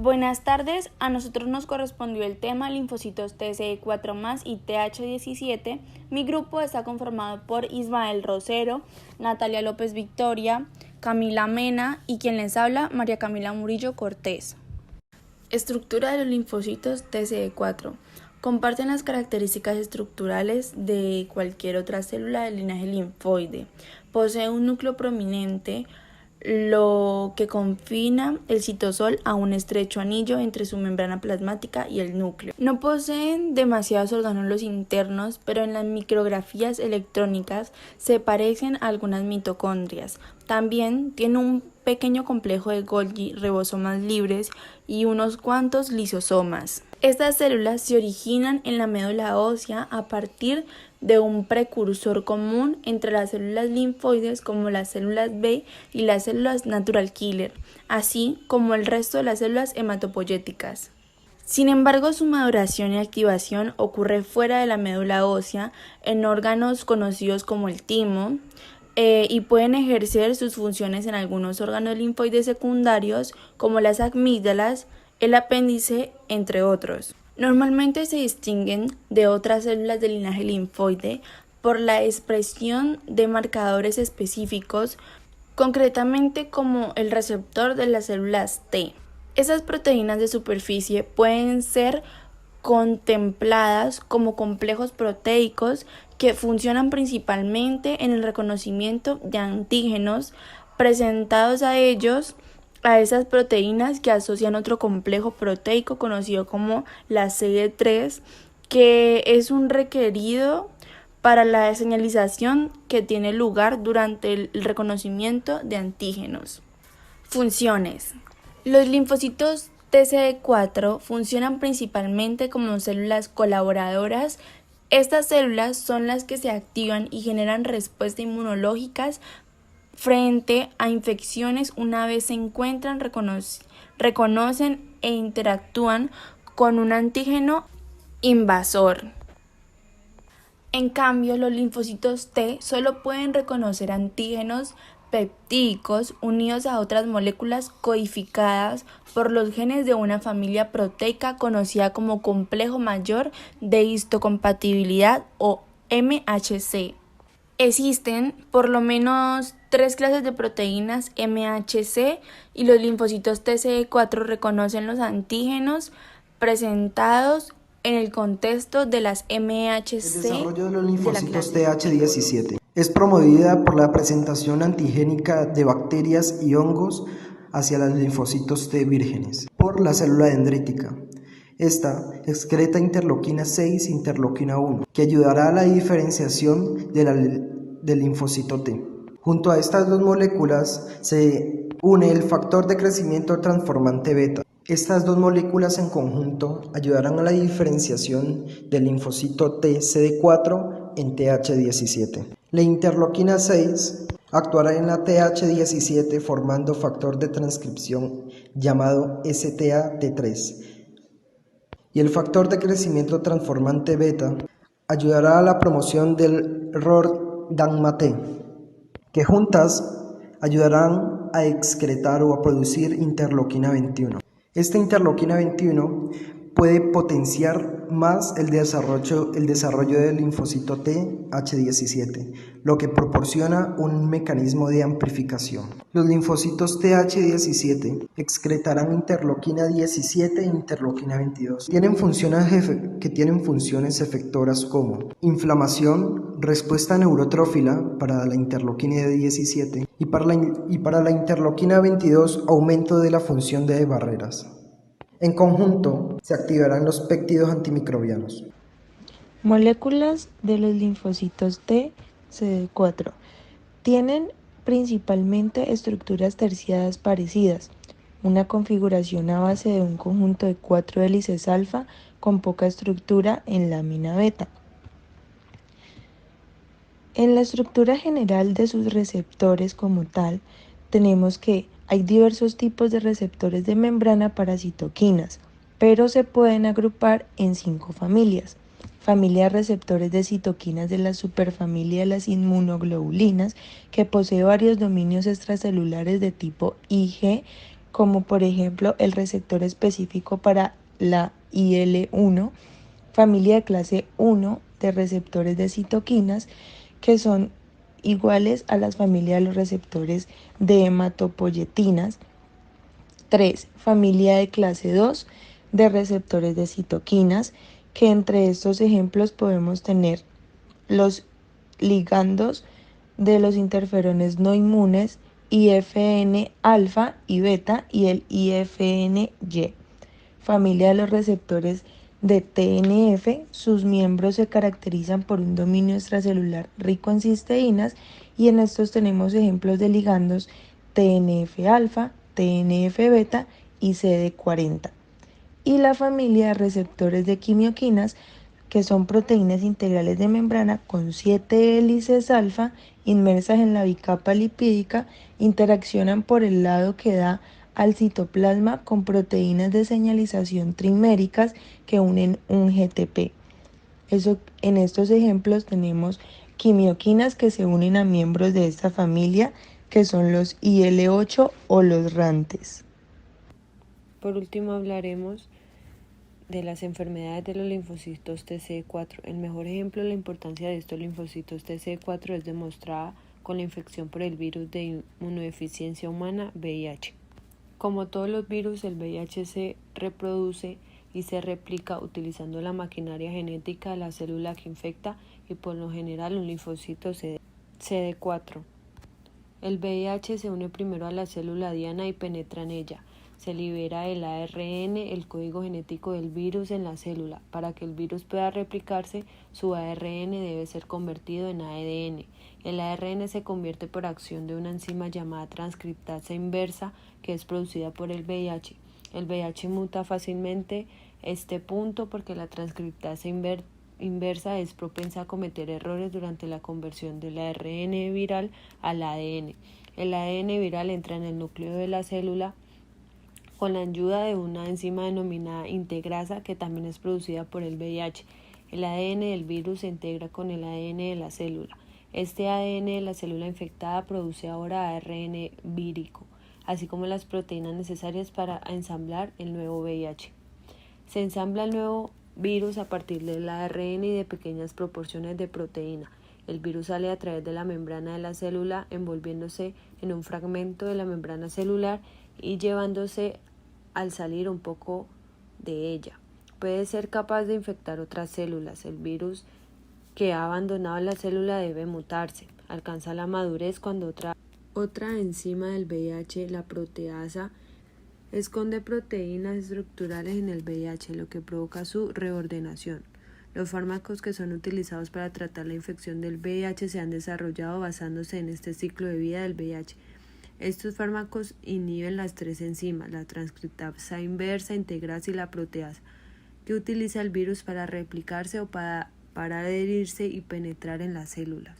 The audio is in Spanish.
Buenas tardes, a nosotros nos correspondió el tema linfocitos TCE4+ y TH17. Mi grupo está conformado por Ismael Rosero, Natalia López Victoria, Camila Mena y quien les habla, María Camila Murillo Cortés. Estructura de los linfocitos TCE4. Comparten las características estructurales de cualquier otra célula del linaje linfoide. Posee un núcleo prominente, lo que confina el citosol a un estrecho anillo entre su membrana plasmática y el núcleo. No poseen demasiados orgánulos internos, pero en las micrografías electrónicas se parecen a algunas mitocondrias. También tiene un pequeño complejo de Golgi, ribosomas libres y unos cuantos lisosomas. Estas células se originan en la médula ósea a partir de un precursor común entre las células linfoides como las células B y las células natural killer, así como el resto de las células hematopoyéticas. Sin embargo, su maduración y activación ocurre fuera de la médula ósea en órganos conocidos como el timo, y pueden ejercer sus funciones en algunos órganos linfoides secundarios como las amígdalas, el apéndice, entre otros. Normalmente se distinguen de otras células del linaje linfoide por la expresión de marcadores específicos, concretamente como el receptor de las células T. Esas proteínas de superficie pueden ser contempladas como complejos proteicos que funcionan principalmente en el reconocimiento de antígenos presentados a esas proteínas que asocian otro complejo proteico conocido como la CD3, que es un requerido para la señalización que tiene lugar durante el reconocimiento de antígenos. Funciones. Los linfocitos TCE4 funcionan principalmente como células colaboradoras. Estas células son las que se activan y generan respuestas inmunológicas frente a infecciones una vez se encuentran, reconocen e interactúan con un antígeno invasor. En cambio, los linfocitos T solo pueden reconocer antígenos peptídicos unidos a otras moléculas codificadas por los genes de una familia proteica conocida como complejo mayor de histocompatibilidad o MHC. Existen por lo menos 3 clases de proteínas MHC y los linfocitos TCE4 reconocen los antígenos presentados en el contexto de las MHC. El desarrollo de los linfocitos TH17 es promovida por la presentación antigénica de bacterias y hongos hacia los linfocitos T vírgenes por la célula dendrítica. Esta excreta interleuquina 6 e interleuquina 1, que ayudará a la diferenciación del linfocito T. Junto a estas dos moléculas se une el factor de crecimiento transformante beta. Estas dos moléculas en conjunto ayudarán a la diferenciación del linfocito T CD4 en TH17. La interleuquina 6 actuará en la TH17 formando factor de transcripción llamado STA-T3. Y el factor de crecimiento transformante beta ayudará a la promoción del ROR-gamma-T, que juntas ayudarán a excretar o a producir interleuquina 21. Esta interleuquina 21 puede potenciar más el desarrollo del linfocito TH17, lo que proporciona un mecanismo de amplificación. Los linfocitos TH17 excretarán interleuquina 17 e interleuquina 22. Tienen funciones efectoras como inflamación, respuesta neurotrófila para la interleuquina 17 y para la interleuquina 22 aumento de la función de barreras. En conjunto, se activarán los péptidos antimicrobianos. Moléculas de los linfocitos T CD4 tienen principalmente estructuras terciadas parecidas, una configuración a base de un conjunto de 4 hélices alfa con poca estructura en lámina beta. En la estructura general de sus receptores como tal, tenemos que hay diversos tipos de receptores de membrana para citoquinas, pero se pueden agrupar en 5 familias. Familia de receptores de citoquinas de la superfamilia de las inmunoglobulinas, que posee varios dominios extracelulares de tipo IG, como por ejemplo el receptor específico para la IL-1, familia de clase 1 de receptores de citoquinas, que son iguales a las familias de los receptores de hematopoyetinas. 3. Familia de clase 2 de receptores de citoquinas, que entre estos ejemplos podemos tener los ligandos de los interferones no inmunes IFN alfa y beta y el IFNY. Familia de los receptores de TNF, sus miembros se caracterizan por un dominio extracelular rico en cisteínas y en estos tenemos ejemplos de ligandos TNF-alfa, TNF-beta y CD40. Y la familia de receptores de quimioquinas, que son proteínas integrales de membrana con 7 hélices alfa inmersas en la bicapa lipídica, interaccionan por el lado que da al citoplasma con proteínas de señalización triméricas que unen un GTP. En estos ejemplos tenemos quimioquinas que se unen a miembros de esta familia, que son los IL-8 o los RANTES. Por último hablaremos de las enfermedades de los linfocitos TCD4. El mejor ejemplo de la importancia de estos linfocitos TCD4 es demostrada con la infección por el virus de inmunodeficiencia humana VIH. Como todos los virus, el VIH se reproduce y se replica utilizando la maquinaria genética de la célula que infecta y por lo general un linfocito CD4. El VIH se une primero a la célula diana y penetra en ella. Se libera el ARN, el código genético del virus, en la célula. Para que el virus pueda replicarse, su ARN debe ser convertido en ADN. El ARN se convierte por acción de una enzima llamada transcriptasa inversa, que es producida por el VIH. El VIH muta fácilmente este punto porque la transcriptasa inversa es propensa a cometer errores durante la conversión del ARN viral al ADN. El ADN viral entra en el núcleo de la célula con la ayuda de una enzima denominada integrasa, que también es producida por el VIH. El ADN del virus se integra con el ADN de la célula. Este ADN de la célula infectada produce ahora ARN vírico, así como las proteínas necesarias para ensamblar el nuevo VIH. Se ensambla el nuevo virus a partir del ARN y de pequeñas proporciones de proteína. El virus sale a través de la membrana de la célula, envolviéndose en un fragmento de la membrana celular y llevándose al salir un poco de ella. Puede ser capaz de infectar otras células. El virus que ha abandonado la célula debe mutarse. Alcanza la madurez cuando otra enzima del VIH, la proteasa, esconde proteínas estructurales en el VIH, lo que provoca su reordenación. Los fármacos que son utilizados para tratar la infección del VIH se han desarrollado basándose en este ciclo de vida del VIH. Estos fármacos inhiben las 3 enzimas, la transcriptasa inversa, integrasa y la proteasa, que utiliza el virus para replicarse o para adherirse y penetrar en las células.